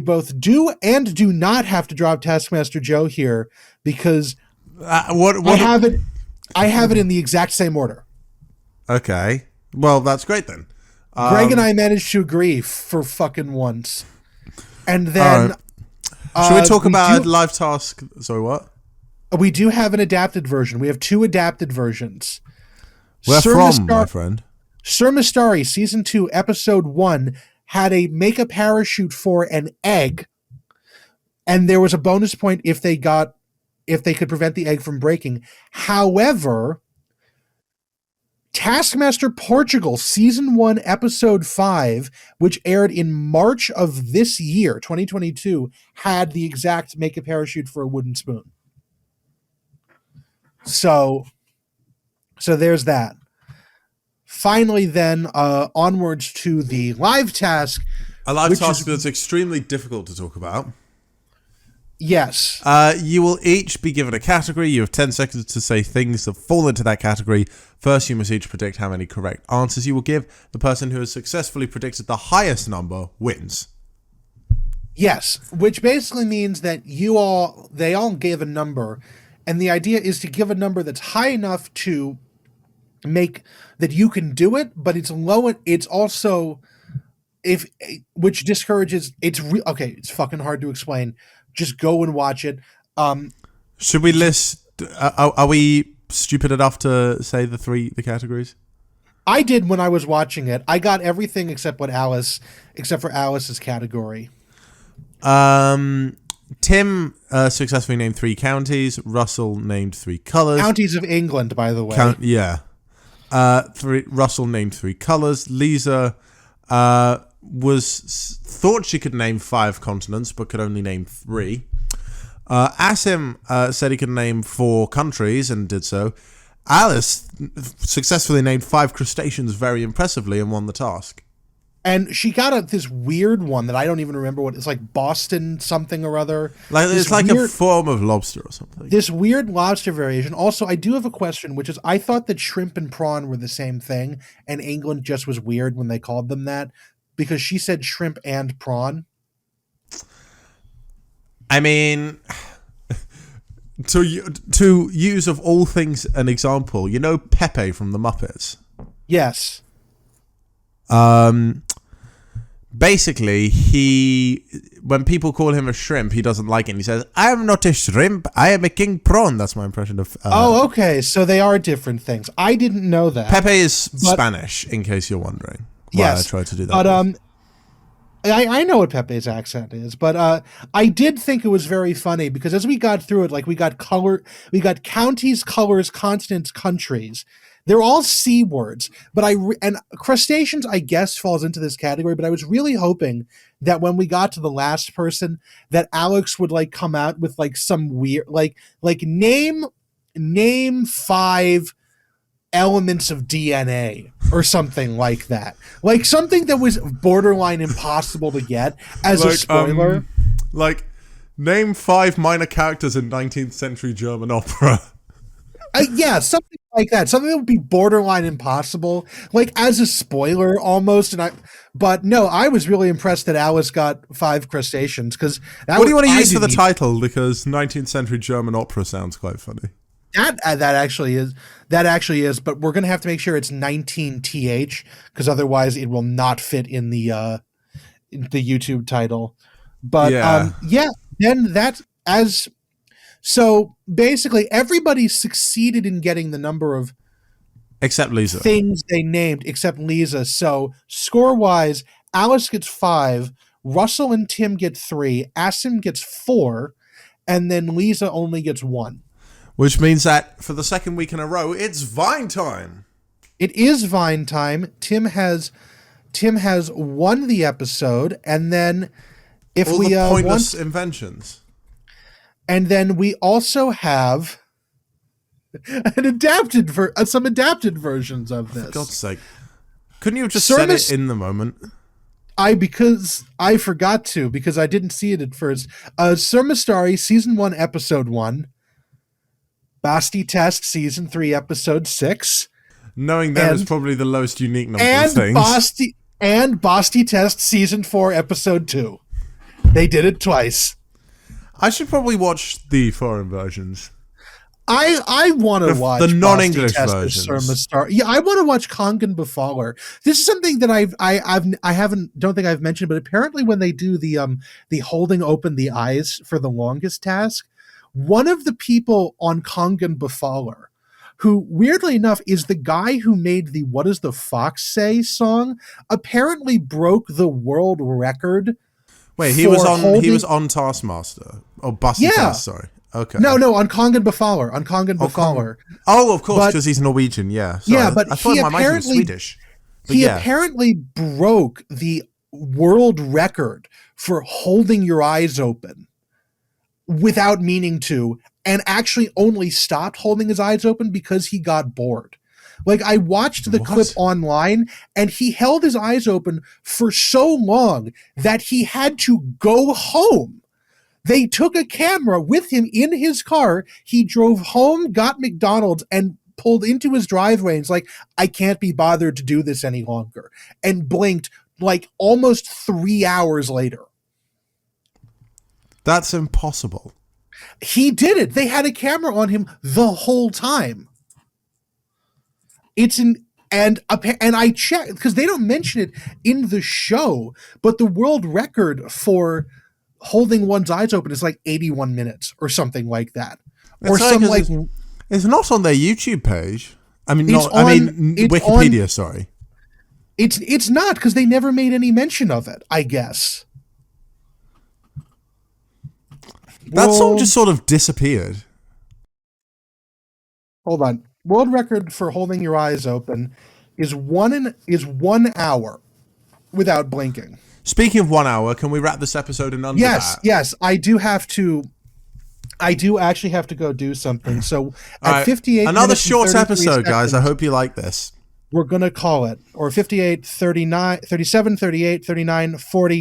both do and do not have to drop Taskmaster Joe here, because I have it in the exact same order. Okay. Well, that's great then. Greg and I managed to agree for fucking once. And then... Should we talk about live task? Sorry, what? We do have an adapted version. We have 2 adapted versions. Where from, my friend? Sir Mistari, Season 2, Episode 1, had a make a parachute for an egg, and there was a bonus point if they could prevent the egg from breaking. However... Taskmaster Portugal, Season 1, Episode 5, which aired in March of this year, 2022, had the exact make a parachute for a wooden spoon. So there's that. Finally, then, onwards to the live task. A live task that's extremely difficult to talk about. Yes. You will each be given a category. You have 10 seconds to say things that fall into that category. First, you must each predict how many correct answers you will give. The person who has successfully predicted the highest number wins. Yes, which basically means that they all gave a number, and the idea is to give a number that's high enough to make that you can do it, but it's low. It's also which discourages. Okay. It's fucking hard to explain. Just go and watch it. Should we list? Are we stupid enough to say the categories? I did when I was watching it. I got everything except for Alice's category. Tim successfully named 3 counties. Russell named 3 colors. Counties of England, by the way. Russell named 3 colors. Lisa thought thought she could name 5 continents, but could only name 3. Asim said he could name 4 countries and did so. Alice successfully named 5 crustaceans very impressively and won the task. And she got this weird one that I don't even remember what it's like, Boston something or other. Like it's like a form of lobster or something. This weird lobster variation. Also, I do have a question, which is I thought that shrimp and prawn were the same thing, and England just was weird when they called them that because she said shrimp and prawn. I mean, to use of all things an example, you know Pepe from the Muppets? Yes. Basically, when people call him a shrimp, he doesn't like it. And he says, "I am not a shrimp. I am a king prawn." That's my impression of. Okay. So they are different things. I didn't know that. Pepe is Spanish, in case you're wondering. Yes, I tried to do that. But I know what Pepe's accent is, but I did think it was very funny because as we got through it, like we got counties, colors, continents, countries. They're all C words, but and crustaceans, I guess, falls into this category. But I was really hoping that when we got to the last person, that Alex would like come out with like some weird, like name 5 elements of DNA or something like that, like something that was borderline impossible to get as a spoiler. Name 5 minor characters in 19th century German opera. Yeah, something like that. Something that would be borderline impossible, like as a spoiler almost. But no, I was really impressed that Alice got 5 crustaceans because. What do you want to use for the title? Because 19th century German opera sounds quite funny. That actually is. But we're gonna have to make sure it's 19th because otherwise it will not fit in the YouTube title. But yeah. Then that as. So basically, everybody succeeded in getting the number of except Lisa things they named, except Lisa. So score-wise, Alice gets 5, Russell and Tim get 3, Asim gets 4, and then Lisa only gets 1. Which means that for the second week in a row, it's Vine time. It is Vine time. Tim has won the episode, and then if all the pointless inventions. And then we also have some adapted versions of this. For God's sake. Couldn't you have just said it in the moment? Because I forgot to, because I didn't see it at first. Surmastari, Season 1, Episode 1. Basti Test, Season 3, Episode 6. Knowing that is probably the lowest unique number of things. Basti Test, Season 4, Episode 2. They did it twice. I should probably watch the foreign versions. I want to watch the non-English versions. Yeah, I want to watch Kongen Befaller. This is something that don't think I've mentioned, but apparently when they do the holding open the eyes for the longest task, one of the people on Kongen Befaller, who weirdly enough is the guy who made the "What Does the Fox Say" song, apparently broke the world record. Wait, he was on Taskmaster. Oh, Basti Test, sorry. Okay. No, on Kongen Befaller. On Kongen Befaller. Oh, of course, because he's Norwegian, yeah. Sorry. Yeah, but I thought my mind was Swedish. He apparently broke the world record for holding your eyes open without meaning to, and actually only stopped holding his eyes open because he got bored. Like, I watched the clip online, and he held his eyes open for so long that he had to go home. They took a camera with him in his car. He drove home, got McDonald's, and pulled into his driveway. And it's like, I can't be bothered to do this any longer. And blinked like almost 3 hours later. That's impossible. He did it. They had a camera on him the whole time. And I checked because they don't mention it in the show, but the world record for holding one's eyes open is like 81 minutes or something like that. It's not on their YouTube page. Wikipedia. Sorry, it's not because they never made any mention of it. I guess that song just sort of disappeared. Hold on. World record for holding your eyes open is 1 hour without blinking. Speaking of 1 hour, can we wrap this episode in under that? Yes. I do actually have to go do something. So at 58 another minutes and short 33 episode, guys. I seconds, hope you like this. we're going to call it. Or 58, 39, 37, 38, 39, 40,